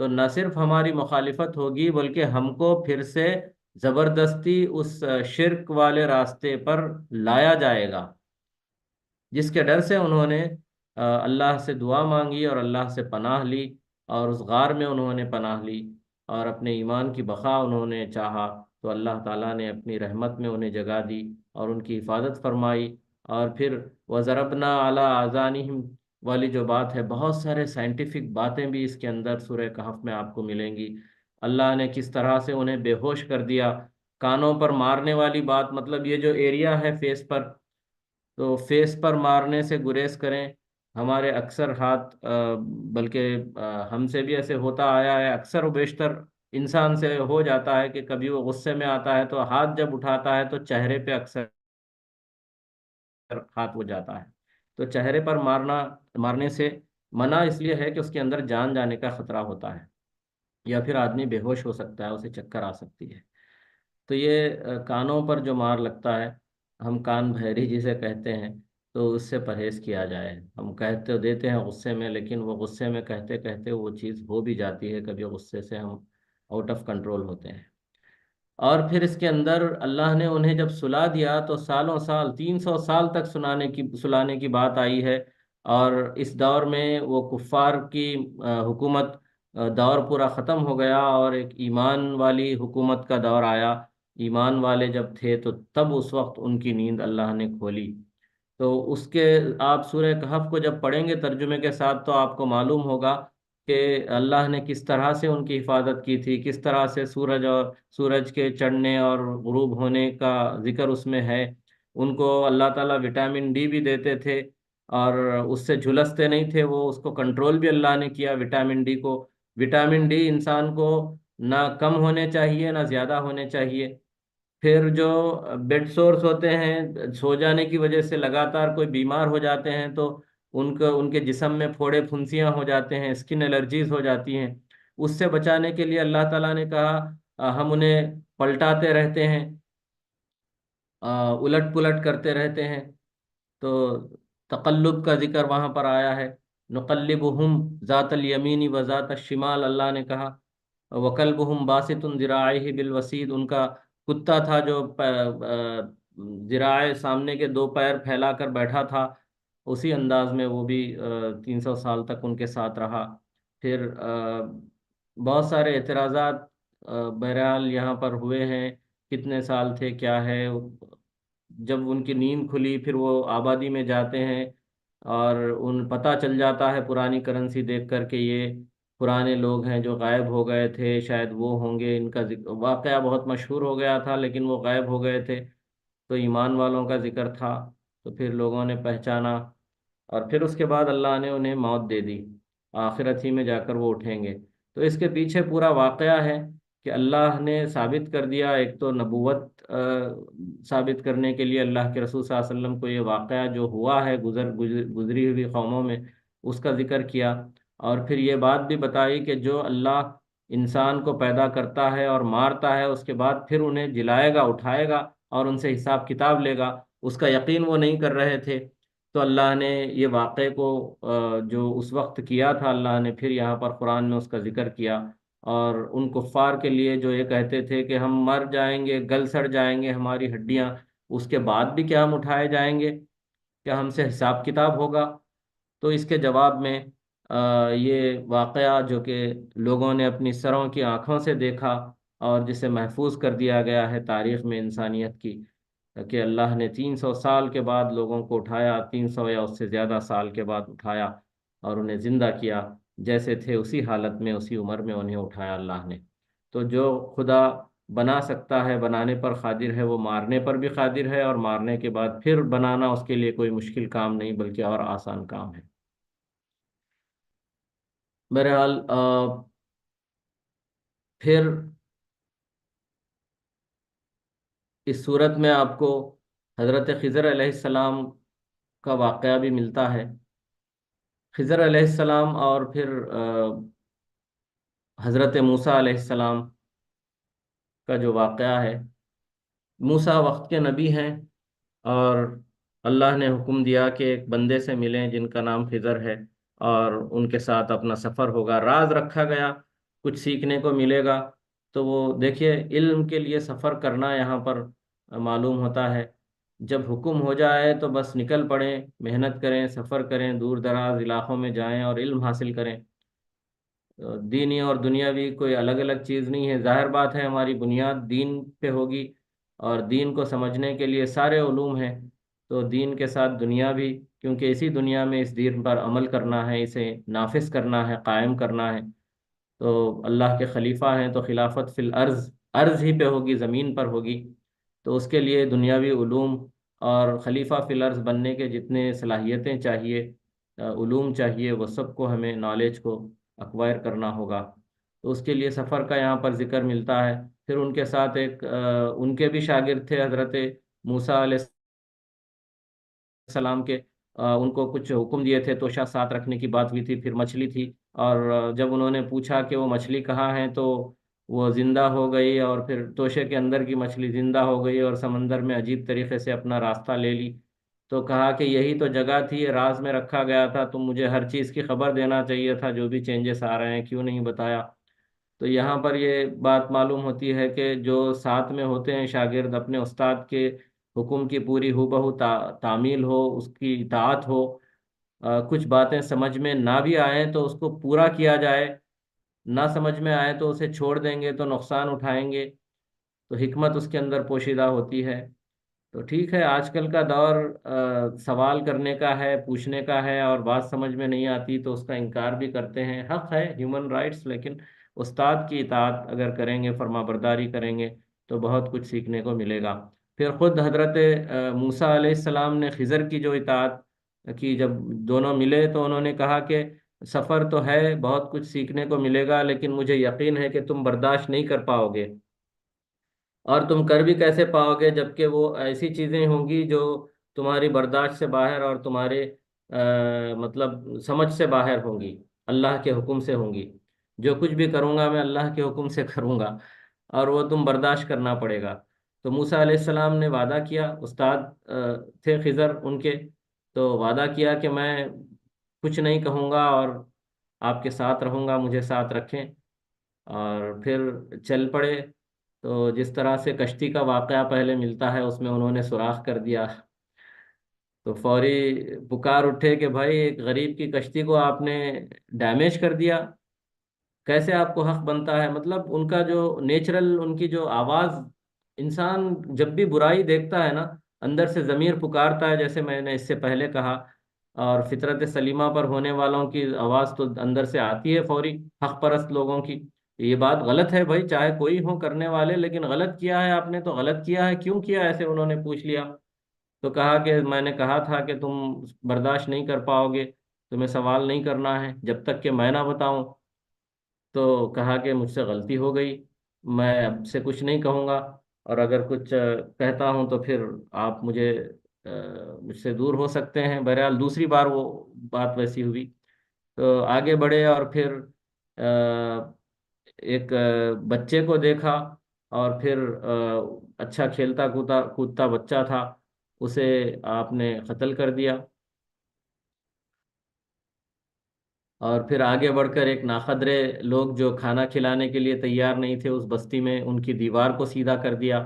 تو نہ صرف ہماری مخالفت ہوگی بلکہ ہم کو پھر سے زبردستی اس شرک والے راستے پر لایا جائے گا، جس کے ڈر سے انہوں نے اللہ سے دعا مانگی اور اللہ سے پناہ لی، اور اس غار میں انہوں نے پناہ لی اور اپنے ایمان کی بقا انہوں نے چاہا، تو اللہ تعالیٰ نے اپنی رحمت میں انہیں جگہ دی اور ان کی حفاظت فرمائی۔ اور پھر وَضَرَبْنَا عَلَىٰ آذَانِهِمْ والی جو بات ہے، بہت سارے سائنٹیفک باتیں بھی اس کے اندر سورہ کہف میں آپ کو ملیں گی۔ اللہ نے کس طرح سے انہیں بے ہوش کر دیا، کانوں پر مارنے والی بات، مطلب یہ جو ایریا ہے فیس پر، تو فیس پر مارنے سے گریز کریں۔ ہمارے اکثر ہاتھ بلکہ ہم سے بھی ایسے ہوتا آیا ہے، اکثر و بیشتر انسان سے ہو جاتا ہے کہ کبھی وہ غصے میں آتا ہے تو ہاتھ جب اٹھاتا ہے تو چہرے پہ اکثر ہاتھ ہو جاتا ہے۔ تو چہرے پر مارنے سے منع اس لیے ہے کہ اس کے اندر جان جانے کا خطرہ ہوتا ہے، یا پھر آدمی بے ہوش ہو سکتا ہے، اسے چکر آ سکتی ہے۔ تو یہ کانوں پر جو مار لگتا ہے، ہم کان بھیری جسے کہتے ہیں، تو اس سے پرہیز کیا جائے۔ ہم کہتے دیتے ہیں غصے میں، لیکن وہ غصے میں کہتے کہتے وہ چیز ہو بھی جاتی ہے، کبھی غصے سے ہم آؤٹ آف کنٹرول ہوتے ہیں۔ اور پھر اس کے اندر اللہ نے انہیں جب سلا دیا تو سالوں سال، 300 سال تک سلانے کی بات آئی ہے، اور اس دور میں وہ کفار کی حکومت دور پورا ختم ہو گیا، اور ایک ایمان والی حکومت کا دور آیا۔ ایمان والے جب تھے تو تب اس وقت ان کی نیند اللہ نے کھولی۔ تو اس کے آپ سورہ کہف کو جب پڑھیں گے ترجمے کے ساتھ تو آپ کو معلوم ہوگا کہ اللہ نے کس طرح سے ان کی حفاظت کی تھی، کس طرح سے سورج کے چڑھنے اور غروب ہونے کا ذکر اس میں ہے۔ ان کو اللہ تعالیٰ وٹامن ڈی بھی دیتے تھے، اور اس سے جھلستے نہیں تھے وہ، اس کو کنٹرول بھی اللہ نے کیا وٹامن ڈی کو۔ وٹامن ڈی انسان کو نہ کم ہونے چاہیے نہ زیادہ ہونے چاہیے۔ پھر جو بیڈ سورس ہوتے ہیں، سو جانے کی وجہ سے لگاتار کوئی بیمار ہو جاتے ہیں، تو ان کے جسم میں پھوڑے پھنسیاں ہو جاتے ہیں، اسکن الرجیز ہو جاتی ہیں۔ اس سے بچانے کے لیے اللہ تعالیٰ نے کہا ہم انہیں پلٹاتے رہتے ہیں، الٹ پلٹ کرتے رہتے ہیں۔ تو تقلب کا ذکر وہاں پر آیا ہے، نقلبہم ذات الیمین و ذات الشمال، اللہ نے کہا وکلبہم باسط ذراعیہ بالوسید، ان کا کتا تھا جو ذراع سامنے کے 2 پیر پھیلا کر بیٹھا تھا، اسی انداز میں وہ بھی 300 سال تک ان کے ساتھ رہا۔ پھر بہت سارے اعتراضات بہرحال یہاں پر ہوئے ہیں، کتنے سال تھے کیا ہے۔ جب ان کی نیند کھلی پھر وہ آبادی میں جاتے ہیں، اور ان پتہ چل جاتا ہے پرانی کرنسی دیکھ کر کہ یہ پرانے لوگ ہیں جو غائب ہو گئے تھے، شاید وہ ہوں گے۔ ان کا واقعہ بہت مشہور ہو گیا تھا لیکن وہ غائب ہو گئے تھے، تو ایمان والوں کا ذکر تھا، تو پھر لوگوں نے پہچانا، اور پھر اس کے بعد اللہ نے انہیں موت دے دی، آخرت ہی میں جا کر وہ اٹھیں گے۔ تو اس کے پیچھے پورا واقعہ ہے کہ اللہ نے ثابت کر دیا، ایک تو نبوت ثابت کرنے کے لیے اللہ کے رسول صلی اللہ علیہ وسلم کو یہ واقعہ جو ہوا ہے گزری ہوئی قوموں میں اس کا ذکر کیا، اور پھر یہ بات بھی بتائی کہ جو اللہ انسان کو پیدا کرتا ہے اور مارتا ہے، اس کے بعد پھر انہیں جلائے گا، اٹھائے گا اور ان سے حساب کتاب لے گا، اس کا یقین وہ نہیں کر رہے تھے۔ تو اللہ نے یہ واقعے کو جو اس وقت کیا تھا، اللہ نے پھر یہاں پر قرآن میں اس کا ذکر کیا، اور ان کفار کے لیے جو یہ کہتے تھے کہ ہم مر جائیں گے، گل سڑ جائیں گے ہماری ہڈیاں، اس کے بعد بھی کیا ہم اٹھائے جائیں گے، کیا ہم سے حساب کتاب ہوگا؟ تو اس کے جواب میں یہ واقعہ جو کہ لوگوں نے اپنی سروں کی آنکھوں سے دیکھا اور جسے محفوظ کر دیا گیا ہے تاریخ میں انسانیت کی، کہ اللہ نے 300 سال کے بعد لوگوں کو اٹھایا، 300 یا اس سے زیادہ سال کے بعد اٹھایا اور انہیں زندہ کیا، جیسے تھے اسی حالت میں اسی عمر میں انہیں اٹھایا اللہ نے۔ تو جو خدا بنا سکتا ہے، بنانے پر قادر ہے، وہ مارنے پر بھی قادر ہے، اور مارنے کے بعد پھر بنانا اس کے لیے کوئی مشکل کام نہیں بلکہ اور آسان کام ہے۔ بہرحال پھر اس صورت میں آپ کو حضرت خضر علیہ السلام کا واقعہ بھی ملتا ہے۔ خضر علیہ السلام اور پھر حضرت موسیٰ علیہ السلام کا جو واقعہ ہے، موسیٰ وقت کے نبی ہیں، اور اللہ نے حکم دیا کہ ایک بندے سے ملیں جن کا نام خضر ہے، اور ان کے ساتھ اپنا سفر ہوگا۔ راز رکھا گیا کچھ سیکھنے کو ملے گا۔ تو وہ دیکھیے علم کے لیے سفر کرنا یہاں پر معلوم ہوتا ہے۔ جب حکم ہو جائے تو بس نکل پڑیں، محنت کریں، سفر کریں، دور دراز علاقوں میں جائیں اور علم حاصل کریں۔ دینی اور دنیاوی کوئی الگ الگ چیز نہیں ہے، ظاہر بات ہے ہماری بنیاد دین پہ ہوگی، اور دین کو سمجھنے کے لیے سارے علوم ہیں، تو دین کے ساتھ دنیا بھی، کیونکہ اسی دنیا میں اس دین پر عمل کرنا ہے، اسے نافذ کرنا ہے، قائم کرنا ہے۔ تو اللہ کے خلیفہ ہیں تو خلافت فی الارض، ارض ہی پہ ہوگی، زمین پر ہوگی۔ تو اس کے لیے دنیاوی علوم اور خلیفہ فی الارض بننے کے جتنے صلاحیتیں چاہیے، علوم چاہیے، وہ سب کو ہمیں نالج کو اکوائر کرنا ہوگا۔ تو اس کے لیے سفر کا یہاں پر ذکر ملتا ہے۔ پھر ان کے ساتھ ان کے بھی شاگرد تھے حضرت موسیٰ علیہ السلام کے، ان کو کچھ حکم دیے تھے، توشہ ساتھ رکھنے کی بات ہوئی تھی، پھر مچھلی تھی، اور جب انہوں نے پوچھا کہ وہ مچھلی کہاں ہے تو وہ زندہ ہو گئی، اور پھر توشے کے اندر کی مچھلی زندہ ہو گئی اور سمندر میں عجیب طریقے سے اپنا راستہ لے لی۔ تو کہا کہ یہی تو جگہ تھی، یہ راز میں رکھا گیا تھا، تم مجھے ہر چیز کی خبر دینا چاہیے تھا، جو بھی چینجز آ رہے ہیں کیوں نہیں بتایا۔ تو یہاں پر یہ بات معلوم ہوتی ہے کہ جو ساتھ میں ہوتے ہیں شاگرد، اپنے استاد کے حکم کی پوری ہو بہو تعمیل ہو، اس کی اطاعت ہو، کچھ باتیں سمجھ میں نہ بھی آئیں تو اس کو پورا کیا جائے، نہ سمجھ میں آئے تو اسے چھوڑ دیں گے تو نقصان اٹھائیں گے، تو حکمت اس کے اندر پوشیدہ ہوتی ہے۔ تو ٹھیک ہے، آج کل کا دور سوال کرنے کا ہے، پوچھنے کا ہے، اور بات سمجھ میں نہیں آتی تو اس کا انکار بھی کرتے ہیں، حق ہے، ہیومن رائٹس، لیکن استاد کی اطاعت اگر کریں گے، فرما برداری کریں گے تو بہت کچھ سیکھنے کو ملے گا۔ پھر خود حضرت موسیٰ علیہ السلام نے خضر کی جو اطاعت کی، جب دونوں ملے تو انہوں نے کہا کہ سفر تو ہے، بہت کچھ سیکھنے کو ملے گا، لیکن مجھے یقین ہے کہ تم برداشت نہیں کر پاؤ گے، اور تم کر بھی کیسے پاؤ گے جبکہ وہ ایسی چیزیں ہوں گی جو تمہاری برداشت سے باہر اور تمہارے مطلب سمجھ سے باہر ہوں گی، اللہ کے حکم سے ہوں گی۔ جو کچھ بھی کروں گا میں اللہ کے حکم سے کروں گا، اور وہ تم برداشت کرنا پڑے گا۔ تو موسیٰ علیہ السلام نے وعدہ کیا، استاد تھے خضر ان کے، تو وعدہ کیا کہ میں کچھ نہیں کہوں گا اور آپ کے ساتھ رہوں گا، مجھے ساتھ رکھیں۔ اور پھر چل پڑے۔ تو جس طرح سے کشتی کا واقعہ پہلے ملتا ہے، اس میں انہوں نے سوراخ کر دیا، تو فوری پکار اٹھے کہ بھائی ایک غریب کی کشتی کو آپ نے ڈیمیج کر دیا، کیسے آپ کو حق بنتا ہے؟ مطلب ان کا جو نیچرل، ان کی جو آواز، انسان جب بھی برائی دیکھتا ہے نا، اندر سے ضمیر پکارتا ہے، جیسے میں نے اس سے پہلے کہا، اور فطرت سلیمہ پر ہونے والوں کی آواز تو اندر سے آتی ہے فوری، حق پرست لوگوں کی، یہ بات غلط ہے بھائی، چاہے کوئی ہو کرنے والے، لیکن غلط کیا ہے آپ نے، تو غلط کیا ہے، کیوں کیا ایسے؟ انہوں نے پوچھ لیا، تو کہا کہ میں نے کہا تھا کہ تم برداشت نہیں کر پاؤ گے، تمہیں سوال نہیں کرنا ہے جب تک کہ میں نہ بتاؤں۔ تو کہا کہ مجھ سے غلطی ہو گئی، میں اب سے کچھ نہیں کہوں گا، اور اگر کچھ کہتا ہوں تو پھر آپ مجھ سے دور ہو سکتے ہیں۔ بہرحال دوسری بار وہ بات ویسی ہوئی، تو آگے بڑھے، اور پھر ایک بچے کو دیکھا، اور پھر اچھا کھیلتا کودتا کودتا بچہ تھا، اسے آپ نے قتل کر دیا۔ اور پھر آگے بڑھ کر ایک ناقدرے لوگ جو کھانا کھلانے کے لیے تیار نہیں تھے اس بستی میں، ان کی دیوار کو سیدھا کر دیا،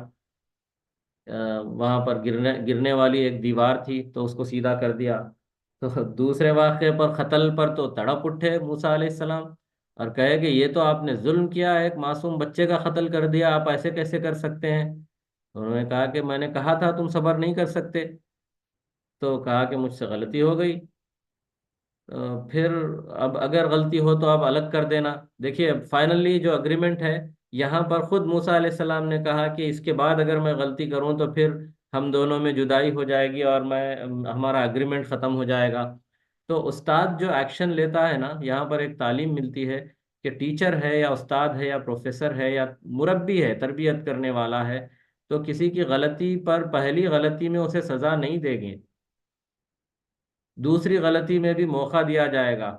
وہاں پر گرنے گرنے والی ایک دیوار تھی تو اس کو سیدھا کر دیا۔ تو دوسرے واقعے پر، قتل پر، تو تڑپ اٹھے موسیٰ علیہ السلام، اور کہے کہ یہ تو آپ نے ظلم کیا ہے، ایک معصوم بچے کا قتل کر دیا، آپ ایسے کیسے کر سکتے ہیں؟ انہوں نے کہا کہ میں نے کہا تھا تم صبر نہیں کر سکتے، تو کہا کہ مجھ سے غلطی ہو گئی۔ پھر اب اگر غلطی ہو تو آپ الگ کر دینا۔ دیکھیے فائنلی جو اگریمنٹ ہے، یہاں پر خود موسیٰ علیہ السلام نے کہا کہ اس کے بعد اگر میں غلطی کروں تو پھر ہم دونوں میں جدائی ہو جائے گی، اور ہمارا اگریمنٹ ختم ہو جائے گا۔ تو استاد جو ایکشن لیتا ہے نا، یہاں پر ایک تعلیم ملتی ہے کہ ٹیچر ہے یا استاد ہے یا پروفیسر ہے یا مربی ہے، تربیت کرنے والا ہے، تو کسی کی غلطی پر پہلی غلطی میں اسے سزا نہیں دے گی، دوسری غلطی میں بھی موقع دیا جائے گا،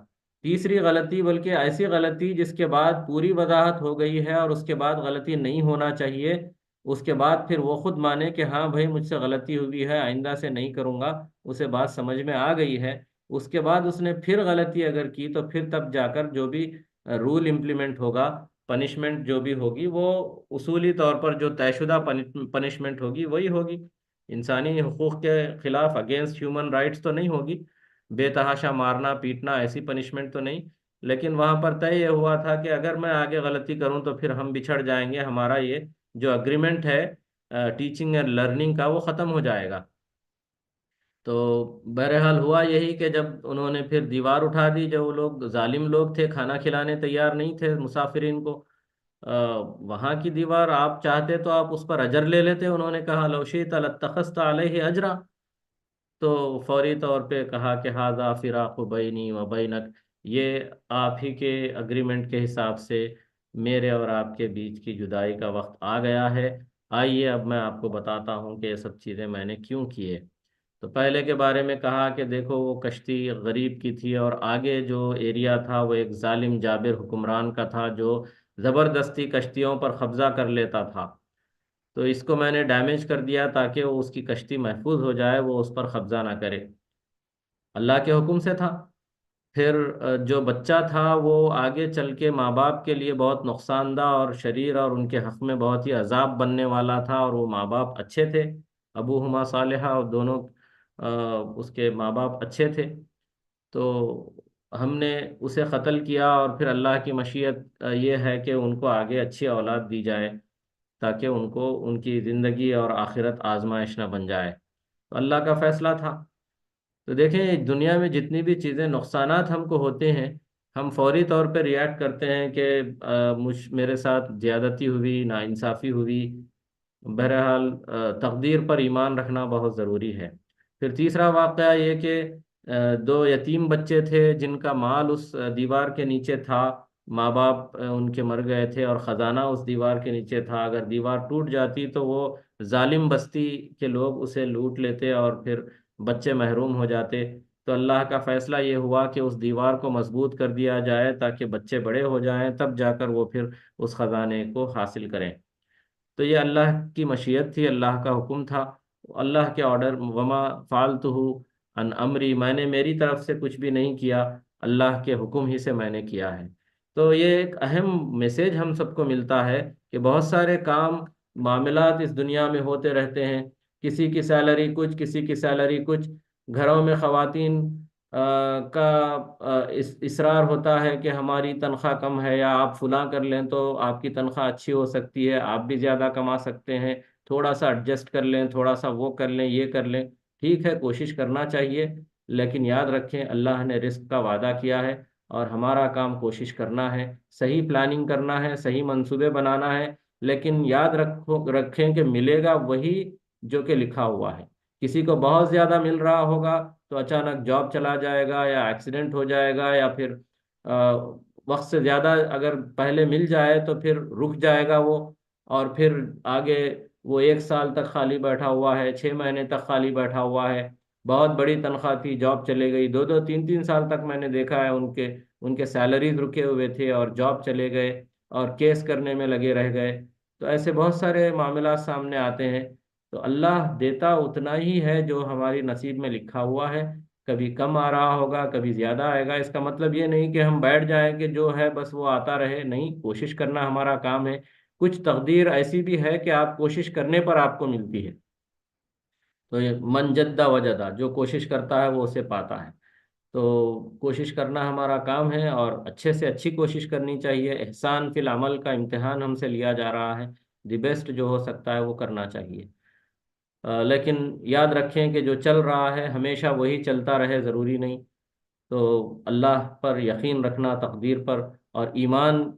تیسری غلطی، بلکہ ایسی غلطی جس کے بعد پوری وضاحت ہو گئی ہے اور اس کے بعد غلطی نہیں ہونا چاہیے، اس کے بعد پھر وہ خود مانے کہ ہاں بھائی مجھ سے غلطی ہوئی ہے، آئندہ سے نہیں کروں گا، اسے بات سمجھ میں آ گئی ہے، اس کے بعد اس نے پھر غلطی اگر کی تو پھر تب جا کر جو بھی رول امپلیمنٹ ہوگا، پنشمنٹ جو بھی ہوگی وہ اصولی طور پر جو طے شدہ پنشمنٹ ہوگی وہی ہوگی، انسانی حقوق کے خلاف اگینسٹ ہیومن رائٹس تو نہیں ہوگی، بے تحاشا مارنا پیٹنا ایسی پنشمنٹ تو نہیں۔ لیکن وہاں پر طے یہ ہوا تھا کہ اگر میں آگے غلطی کروں تو پھر ہم بچھڑ جائیں گے، ہمارا یہ جو اگریمنٹ ہے ٹیچنگ اینڈ لرننگ کا وہ ختم ہو جائے گا۔ تو بہرحال ہوا یہی کہ جب انہوں نے پھر دیوار اٹھا دی، جو وہ لوگ ظالم لوگ تھے کھانا کھلانے تیار نہیں تھے مسافرین کو، وہاں کی دیوار آپ چاہتے تو آپ اس پر اجر لے لیتے، انہوں نے کہا لو شئت لاتخذت علیہ اجرا، تو فوری طور پہ کہا کہ ھذا فراق بینی و بینک، یہ آپ ہی کے اگریمنٹ کے حساب سے میرے اور آپ کے بیچ کی جدائی کا وقت آ گیا ہے، آئیے اب میں آپ کو بتاتا ہوں کہ یہ سب چیزیں میں نے کیوں کیے۔ تو پہلے کے بارے میں کہا کہ دیکھو وہ کشتی غریب کی تھی، اور آگے جو ایریا تھا وہ ایک ظالم جابر حکمران کا تھا جو زبردستی کشتیوں پر قبضہ کر لیتا تھا، تو اس کو میں نے ڈیمیج کر دیا تاکہ وہ اس کی کشتی محفوظ ہو جائے، وہ اس پر قبضہ نہ کرے، اللہ کے حکم سے تھا۔ پھر جو بچہ تھا وہ آگے چل کے ماں باپ کے لیے بہت نقصان دہ اور شریر، اور ان کے حق میں بہت ہی عذاب بننے والا تھا، اور وہ ماں باپ اچھے تھے، ابوہما صالحہ، اور دونوں اس کے ماں باپ اچھے تھے، تو ہم نے اسے قتل کیا، اور پھر اللہ کی مشیت یہ ہے کہ ان کو آگے اچھی اولاد دی جائے تاکہ ان کو ان کی زندگی اور آخرت آزمائش نہ بن جائے، تو اللہ کا فیصلہ تھا۔ تو دیکھیں دنیا میں جتنی بھی چیزیں نقصانات ہم کو ہوتے ہیں، ہم فوری طور پہ ریئیکٹ کرتے ہیں کہ میرے ساتھ زیادتی ہوئی، ناانصافی ہوئی، بہرحال تقدیر پر ایمان رکھنا بہت ضروری ہے۔ پھر تیسرا واقعہ یہ کہ دو یتیم بچے تھے جن کا مال اس دیوار کے نیچے تھا، ماں باپ ان کے مر گئے تھے، اور خزانہ اس دیوار کے نیچے تھا، اگر دیوار ٹوٹ جاتی تو وہ ظالم بستی کے لوگ اسے لوٹ لیتے اور پھر بچے محروم ہو جاتے، تو اللہ کا فیصلہ یہ ہوا کہ اس دیوار کو مضبوط کر دیا جائے تاکہ بچے بڑے ہو جائیں، تب جا کر وہ پھر اس خزانے کو حاصل کریں۔ تو یہ اللہ کی مشیت تھی، اللہ کا حکم تھا، اللہ کے آرڈر، وما فعلتہ عن امری، میں نے میری طرف سے کچھ بھی نہیں کیا، اللہ کے حکم ہی سے میں نے کیا ہے۔ تو یہ ایک اہم میسیج ہم سب کو ملتا ہے کہ بہت سارے کام معاملات اس دنیا میں ہوتے رہتے ہیں، کسی کی سیلری کچھ، کسی کی سیلری کچھ، گھروں میں خواتین کا اصرار ہوتا ہے کہ ہماری تنخواہ کم ہے، یا آپ فلاں کر لیں تو آپ کی تنخواہ اچھی ہو سکتی ہے، آپ بھی زیادہ کما سکتے ہیں، تھوڑا سا ایڈجسٹ کر لیں، تھوڑا سا وہ کر لیں، یہ کر لیں، ٹھیک ہے کوشش کرنا چاہیے، لیکن یاد رکھیں اللہ نے رزق کا وعدہ کیا ہے، اور ہمارا کام کوشش کرنا ہے، صحیح پلاننگ کرنا ہے، صحیح منصوبے بنانا ہے، لیکن یاد رکھیں کہ ملے گا وہی جو کہ لکھا ہوا ہے۔ کسی کو بہت زیادہ مل رہا ہوگا تو اچانک جاب چلا جائے گا، یا ایکسیڈنٹ ہو جائے گا، یا پھر وقت سے زیادہ اگر پہلے مل جائے تو پھر رک جائے گا وہ، اور پھر آگے وہ 1 سال تک خالی بیٹھا ہوا ہے، 6 مہینے تک خالی بیٹھا ہوا ہے، بہت بڑی تنخواہ تھی جاب چلے گئی، 2 2 3 3 سال تک میں نے دیکھا ہے ان کے سیلریز رکے ہوئے تھے اور جاب چلے گئے اور کیس کرنے میں لگے رہ گئے، تو ایسے بہت سارے معاملات سامنے آتے ہیں۔ تو اللہ دیتا اتنا ہی ہے جو ہماری نصیب میں لکھا ہوا ہے، کبھی کم آ رہا ہوگا کبھی زیادہ آئے گا، اس کا مطلب یہ نہیں کہ ہم بیٹھ جائیں کہ جو ہے بس وہ آتا رہے، نہیں، کوشش کرنا ہمارا کام ہے۔ کچھ تقدیر ایسی بھی ہے کہ آپ کوشش کرنے پر آپ کو ملتی ہے، تو یہ من جدہ وجدہ، جو کوشش کرتا ہے وہ اسے پاتا ہے، تو کوشش کرنا ہمارا کام ہے، اور اچھے سے اچھی کوشش کرنی چاہیے، احسان فی العمل کا امتحان ہم سے لیا جا رہا ہے، دی بیسٹ جو ہو سکتا ہے وہ کرنا چاہیے، لیکن یاد رکھیں کہ جو چل رہا ہے ہمیشہ وہی چلتا رہے ضروری نہیں، تو اللہ پر یقین رکھنا، تقدیر پر، اور ایمان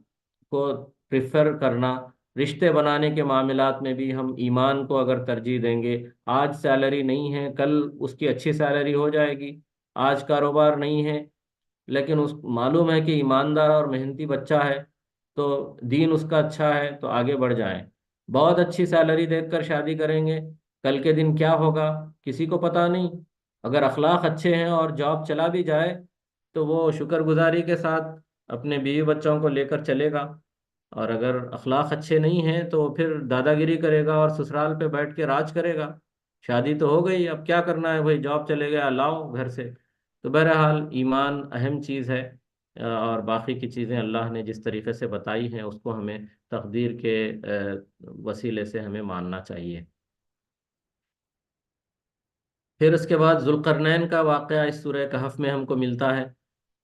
کو پریفر کرنا، رشتے بنانے کے معاملات میں بھی ہم ایمان کو اگر ترجیح دیں گے، آج سیلری نہیں ہے کل اس کی اچھی سیلری ہو جائے گی، آج کاروبار نہیں ہے لیکن اس معلوم ہے کہ ایماندار اور محنتی بچہ ہے، تو دین اس کا اچھا ہے تو آگے بڑھ جائیں، بہت اچھی سیلری دیکھ کر شادی کریں گے، کل کے دن کیا ہوگا کسی کو پتا نہیں، اگر اخلاق اچھے ہیں اور جاب چلا بھی جائے تو وہ شکر گزاری کے ساتھ اپنے بیوی بچوں کو لے کر چلے گا، اور اگر اخلاق اچھے نہیں ہیں تو پھر دادا گیری کرے گا اور سسرال پہ بیٹھ کے راج کرے گا، شادی تو ہو گئی اب کیا کرنا ہے بھائی، جاب چلے گیا لاؤ گھر سے، تو بہرحال ایمان اہم چیز ہے، اور باقی کی چیزیں اللہ نے جس طریقے سے بتائی ہیں اس کو ہمیں تقدیر کے وسیلے سے ہمیں ماننا چاہیے۔ پھر اس کے بعد ذوالقرنین کا واقعہ اس سورہ کہف میں ہم کو ملتا ہے۔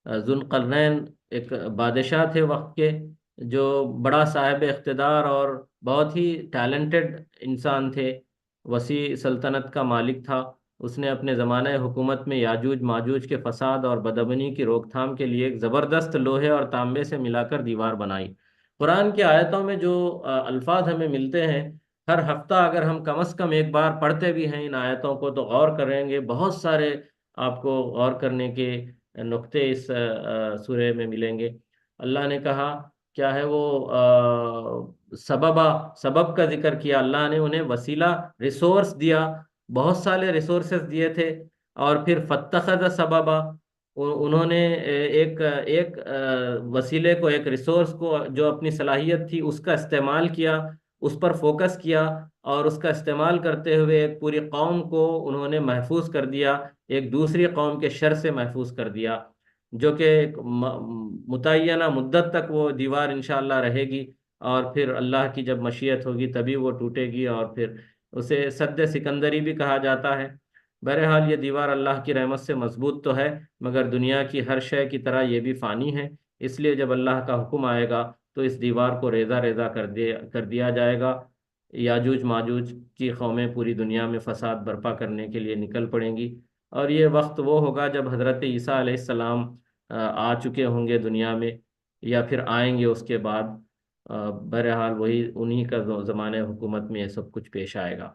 ذوالقرنین ایک بادشاہ تھے وقت کے، جو بڑا صاحب اقتدار اور بہت ہی ٹیلنٹڈ انسان تھے، وسیع سلطنت کا مالک تھا۔ اس نے اپنے زمانہ حکومت میں یاجوج ماجوج کے فساد اور بدامنی کی روک تھام کے لیے ایک زبردست لوہے اور تانبے سے ملا کر دیوار بنائی۔ قرآن کی آیتوں میں جو الفاظ ہمیں ملتے ہیں، ہر ہفتہ اگر ہم کم از کم ایک بار پڑھتے بھی ہیں ان آیتوں کو تو غور کریں گے، بہت سارے آپ کو غور کرنے کے نقطے اس سورہ میں ملیں گے۔ اللہ نے کہا کیا ہے وہ سبب کا ذکر کیا، اللہ نے انہیں وسیلہ ریسورس دیا، بہت سارے ریسورسز دیے تھے، اور پھر فتخذ سببا، انہوں نے ایک ایک وسیلے کو، ایک ریسورس کو جو اپنی صلاحیت تھی اس کا استعمال کیا، اس پر فوکس کیا، اور اس کا استعمال کرتے ہوئے ایک پوری قوم کو انہوں نے محفوظ کر دیا، ایک دوسری قوم کے شر سے محفوظ کر دیا، جو کہ ایک متعینہ مدت تک وہ دیوار انشاءاللہ رہے گی، اور پھر اللہ کی جب مشیت ہوگی تبھی وہ ٹوٹے گی، اور پھر اسے سد سکندری بھی کہا جاتا ہے۔ بہرحال یہ دیوار اللہ کی رحمت سے مضبوط تو ہے، مگر دنیا کی ہر شے کی طرح یہ بھی فانی ہے، اس لیے جب اللہ کا حکم آئے گا تو اس دیوار کو ریزہ ریزہ کر دیا جائے گا۔ یاجوج ماجوج کی قومیں پوری دنیا میں فساد برپا کرنے کے لیے نکل پڑیں گی، اور یہ وقت وہ ہوگا جب حضرت عیسیٰ علیہ السلام آ چکے ہوں گے دنیا میں، یا پھر آئیں گے اس کے بعد۔ بہرحال وہی انہی کا زمانے حکومت میں یہ سب کچھ پیش آئے گا۔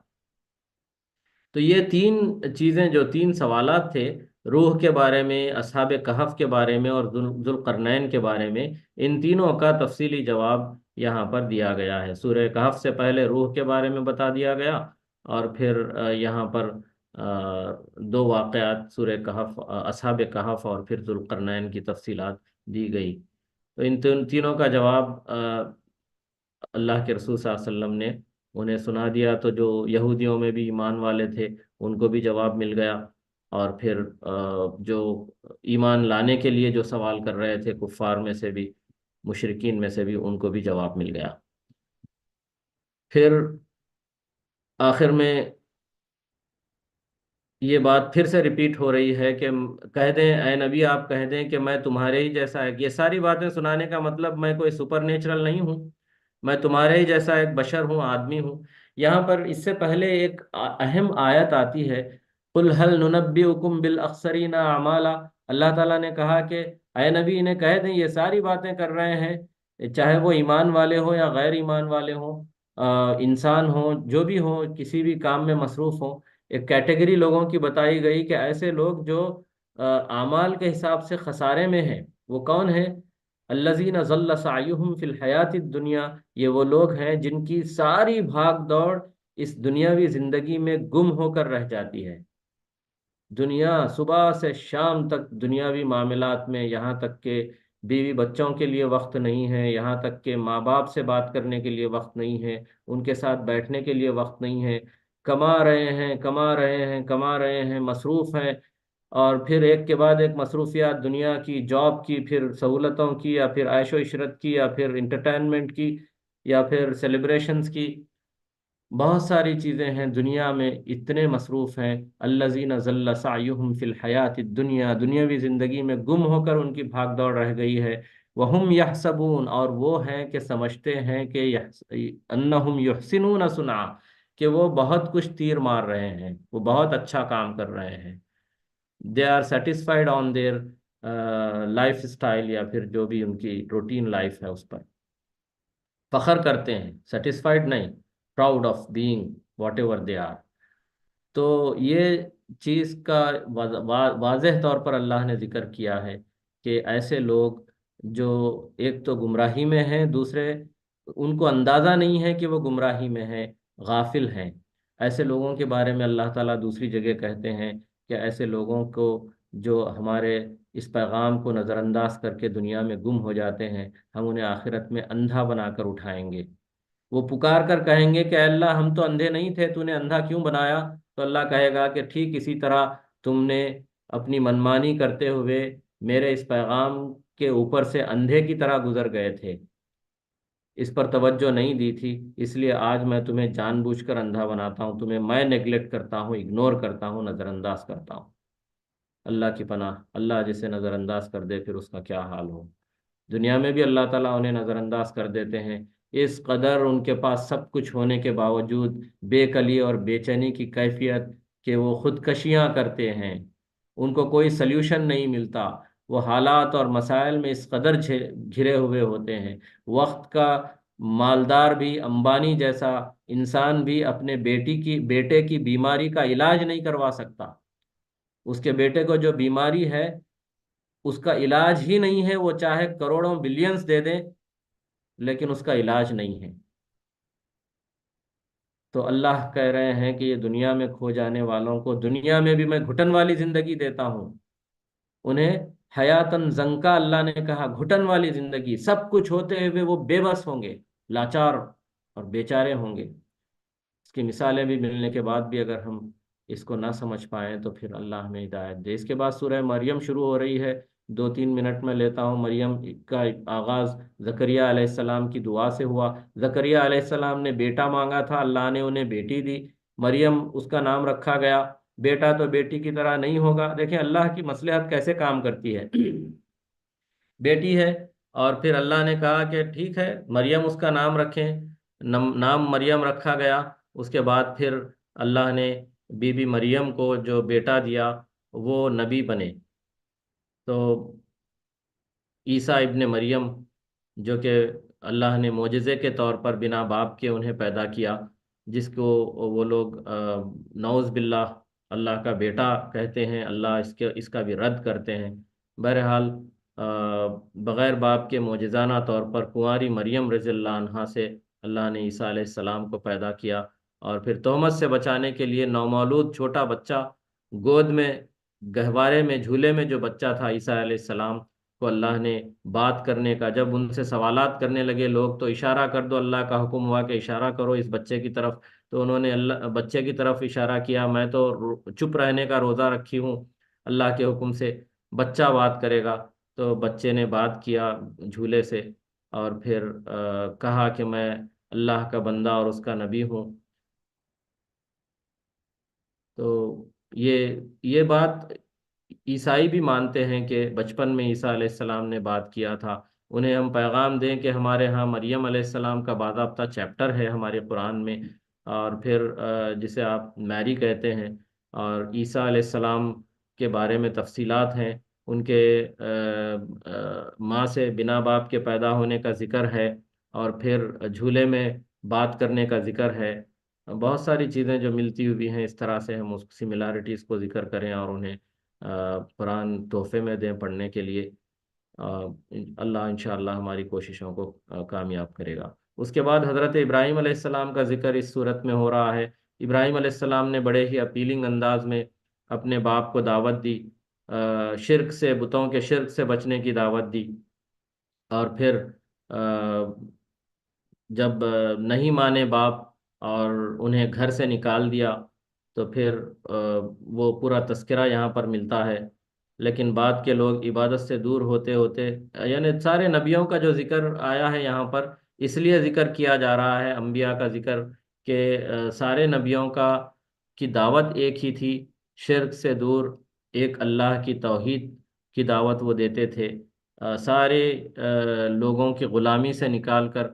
تو یہ تین چیزیں، جو تین سوالات تھے، روح کے بارے میں، اصحاب کہف کے بارے میں، اور ذوالقرنین کے بارے میں، ان تینوں کا تفصیلی جواب یہاں پر دیا گیا ہے۔ سورہ کہف سے پہلے روح کے بارے میں بتا دیا گیا، اور پھر یہاں پر دو واقعات سورہ کہف، اصحاب کہف اور پھر ذوالقرنین کی تفصیلات دی گئی۔ تو ان تینوں کا جواب اللہ کے رسول صلی اللہ علیہ وسلم نے انہیں سنا دیا، تو جو یہودیوں میں بھی ایمان والے تھے ان کو بھی جواب مل گیا، اور پھر جو ایمان لانے کے لیے جو سوال کر رہے تھے کفار میں سے بھی، مشرکین میں سے بھی، ان کو بھی جواب مل گیا۔ پھر آخر میں یہ بات پھر سے ریپیٹ ہو رہی ہے کہ کہہ دیں اے نبی، آپ کہہ دیں کہ میں تمہارے ہی جیسا ہے۔ یہ ساری باتیں سنانے کا مطلب میں کوئی سپر نیچرل نہیں ہوں، میں تمہارے ہی جیسا ایک بشر ہوں، آدمی ہوں۔ یہاں پر اس سے پہلے ایک اہم آیت آتی ہے، قُلْ هَلْ نُنَبِّئُكُمْ بِالْأَخْسَرِينَ أَعْمَالًا۔ اللہ تعالیٰ نے کہا کہ اے نبی انہیں کہہ دیں، یہ ساری باتیں کر رہے ہیں، چاہے وہ ایمان والے ہوں یا غیر ایمان والے ہوں، انسان ہوں، جو بھی ہوں، کسی بھی کام میں مصروف ہوں، ایک کیٹیگری لوگوں کی بتائی گئی کہ ایسے لوگ جو اعمال کے حساب سے خسارے میں ہیں، وہ کون ہیں؟ الذین ضل سعیہم فی الحیات الدنیا، یہ وہ لوگ ہیں جن کی ساری بھاگ دوڑ اس دنیاوی زندگی میں گم ہو کر رہ جاتی ہے۔ دنیا صبح سے شام تک دنیاوی معاملات میں، یہاں تک کہ بیوی بچوں کے لیے وقت نہیں ہے، یہاں تک کہ ماں باپ سے بات کرنے کے لیے وقت نہیں ہے، ان کے ساتھ بیٹھنے کے لیے وقت نہیں ہے، کما رہے ہیں کما رہے ہیں کما رہے ہیں، مصروف ہیں، اور پھر ایک کے بعد ایک مصروفیات، دنیا کی، جاب کی، پھر سہولتوں کی، یا پھر عیش و عشرت کی، یا پھر انٹرٹینمنٹ کی، یا پھر سیلیبریشنز کی، بہت ساری چیزیں ہیں دنیا میں، اتنے مصروف ہیں۔ الذین ضل سعیہم فی الحیات الدنیا، دنیاوی زندگی میں گم ہو کر ان کی بھاگ دوڑ رہ گئی ہے۔ وہم یحسبون، اور وہ ہیں کہ سمجھتے ہیں کہ انہم یحسنون صنعا، کہ وہ بہت کچھ تیر مار رہے ہیں، وہ بہت اچھا کام کر رہے ہیں۔ They are satisfied on their life style, یا پھر جو بھی ان کی روٹین لائف ہے اس پر فخر کرتے ہیں، سیٹسفائیڈ نہیں، proud of being whatever they are. تو یہ چیز کا واضح طور پر اللہ نے ذکر کیا ہے کہ ایسے لوگ جو ایک تو گمراہی میں ہیں، دوسرے ان کو اندازہ نہیں ہے کہ وہ گمراہی میں ہیں، غافل ہیں۔ ایسے لوگوں کے بارے میں اللہ تعالیٰ دوسری جگہ کہتے ہیں کہ ایسے لوگوں کو جو ہمارے اس پیغام کو نظر انداز کر کے دنیا میں گم ہو جاتے ہیں، ہم انہیں آخرت میں اندھا بنا کر اٹھائیں گے۔ وہ پکار کر کہیں گے کہ اے اللہ، ہم تو اندھے نہیں تھے، تو نے اندھا کیوں بنایا؟ تو اللہ کہے گا کہ ٹھیک اسی طرح تم نے اپنی منمانی کرتے ہوئے میرے اس پیغام کے اوپر سے اندھے کی طرح گزر گئے تھے، اس پر توجہ نہیں دی تھی، اس لیے آج میں تمہیں جان بوجھ کر اندھا بناتا ہوں، تمہیں میں نیگلیکٹ کرتا ہوں، اگنور کرتا ہوں، نظر انداز کرتا ہوں۔ اللہ کی پناہ، اللہ جسے نظر انداز کر دے پھر اس کا کیا حال ہو۔ دنیا میں بھی اللہ تعالیٰ انہیں نظر انداز کر دیتے ہیں، اس قدر ان کے پاس سب کچھ ہونے کے باوجود بے کلی اور بے چینی کی کیفیت کہ وہ خودکشیاں کرتے ہیں، ان کو کوئی سلیوشن نہیں ملتا، وہ حالات اور مسائل میں اس قدر گھرے ہوئے ہوتے ہیں۔ وقت کا مالدار بھی، امبانی جیسا انسان بھی اپنے بیٹے کی بیماری کا علاج نہیں کروا سکتا، اس کے بیٹے کو جو بیماری ہے اس کا علاج ہی نہیں ہے، وہ چاہے کروڑوں بلینز دے دیں لیکن اس کا علاج نہیں ہے۔ تو اللہ کہہ رہے ہیں کہ یہ دنیا میں کھو جانے والوں کو دنیا میں بھی میں گھٹن والی زندگی دیتا ہوں، انہیں حیاتن زنکا، اللہ نے کہا گھٹن والی زندگی، سب کچھ ہوتے ہوئے وہ بے بس ہوں گے، لاچار اور بیچارے ہوں گے۔ اس کی مثالیں بھی ملنے کے بعد بھی اگر ہم اس کو نہ سمجھ پائیں تو پھر اللہ ہمیں ہدایت دے۔ اس کے بعد سورہ مریم شروع ہو رہی ہے، 2-3 منٹ میں لیتا ہوں۔ مریم کا آغاز زکریہ علیہ السلام کی دعا سے ہوا۔ زکریہ علیہ السلام نے بیٹا مانگا تھا، اللہ نے انہیں بیٹی دی، مریم اس کا نام رکھا گیا۔ بیٹا تو بیٹی کی طرح نہیں ہوگا، دیکھیں اللہ کی مصلحت کیسے کام کرتی ہے۔ بیٹی ہے اور پھر اللہ نے کہا کہ ٹھیک ہے مریم اس کا نام رکھیں، نام مریم رکھا گیا۔ اس کے بعد پھر اللہ نے بی بی مریم کو جو بیٹا دیا وہ نبی بنے۔ تو عیسیٰ ابن مریم جو کہ اللہ نے معجزے کے طور پر بنا باپ کے انہیں پیدا کیا، جس کو وہ لوگ نعوذ باللہ اللہ کا بیٹا کہتے ہیں، اللہ اس کا بھی رد کرتے ہیں۔ بہرحال بغیر باپ کے معجزانہ طور پر کنواری مریم رضی اللہ عنہا سے اللہ نے عیسیٰ علیہ السلام کو پیدا کیا، اور پھر تہمت سے بچانے کے لیے نومولود چھوٹا بچہ گود میں، گہوارے میں، جھولے میں جو بچہ تھا عیسیٰ علیہ السلام کو اللہ نے بات کرنے کا، جب ان سے سوالات کرنے لگے لوگ تو اشارہ کر دو، اللہ کا حکم ہوا کہ اشارہ کرو اس بچے کی طرف، تو انہوں نے بچے کی طرف اشارہ کیا، میں تو چپ رہنے کا روزہ رکھی ہوں اللہ کے حکم سے، بچہ بات کرے گا۔ تو بچے نے بات کیا جھولے سے، اور پھر کہا کہ میں اللہ کا بندہ اور اس کا نبی ہوں۔ تو یہ بات عیسائی بھی مانتے ہیں کہ بچپن میں عیسیٰ علیہ السلام نے بات کیا تھا۔ انہیں ہم پیغام دیں کہ ہمارے ہاں مریم علیہ السلام کا باضابطہ چیپٹر ہے ہمارے قرآن میں، اور پھر جسے آپ میری کہتے ہیں، اور عیسیٰ علیہ السلام کے بارے میں تفصیلات ہیں، ان کے ماں سے بنا باپ کے پیدا ہونے کا ذکر ہے، اور پھر جھولے میں بات کرنے کا ذکر ہے۔ بہت ساری چیزیں جو ملتی ہوئی ہیں، اس طرح سے ہم اس سملیرٹیز کو ذکر کریں اور انہیں قرآن تحفے میں دیں پڑھنے کے لیے۔ اللہ انشاءاللہ ہماری کوششوں کو کامیاب کرے گا۔ اس کے بعد حضرت ابراہیم علیہ السلام کا ذکر اس صورت میں ہو رہا ہے۔ ابراہیم علیہ السلام نے بڑے ہی اپیلنگ انداز میں اپنے باپ کو دعوت دی، شرک سے، بتوں کے شرک سے بچنے کی دعوت دی، اور پھر جب نہیں مانے باپ اور انہیں گھر سے نکال دیا تو پھر وہ پورا تذکرہ یہاں پر ملتا ہے۔ لیکن بعد کے لوگ عبادت سے دور ہوتے ہوتے، یعنی سارے نبیوں کا جو ذکر آیا ہے یہاں پر اس لیے ذکر کیا جا رہا ہے، انبیاء کا ذکر، کہ سارے نبیوں کی دعوت ایک ہی تھی، شرک سے دور، ایک اللہ کی توحید کی دعوت وہ دیتے تھے۔ سارے لوگوں کی غلامی سے نکال کر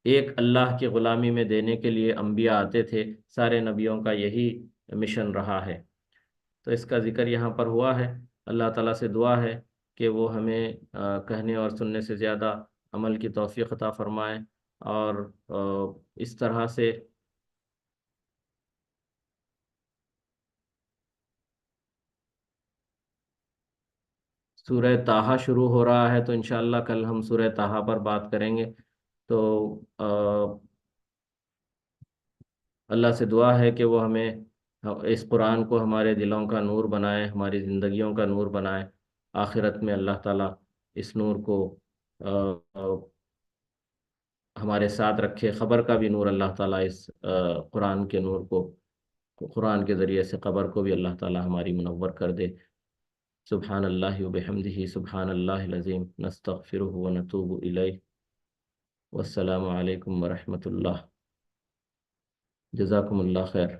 ایک اللہ کی غلامی میں دینے کے لیے انبیاء آتے تھے، سارے نبیوں کا یہی مشن رہا ہے۔ تو اس کا ذکر یہاں پر ہوا ہے۔ اللہ تعالیٰ سے دعا ہے کہ وہ ہمیں کہنے اور سننے سے زیادہ عمل کی توفیق عطا فرمائے، اور اس طرح سے سورہ طٰہٰ شروع ہو رہا ہے، تو انشاءاللہ کل ہم سورہ طٰہٰ پر بات کریں گے۔ تو اللہ سے دعا ہے کہ وہ ہمیں اس قرآن کو ہمارے دلوں کا نور بنائے، ہماری زندگیوں کا نور بنائے، آخرت میں اللہ تعالیٰ اس نور کو آ، آ، ہمارے ساتھ رکھے، خبر کا بھی نور اللہ تعالیٰ اس قرآن کے نور کو، قرآن کے ذریعے سے قبر کو بھی اللہ تعالیٰ ہماری منور کر دے۔ سبحان اللہ وبحمدہ سبحان اللہ العظیم نستغفرہ ونتوب الیہ والسلام علیکم ورحمۃ اللہ جزاکم اللہ خیر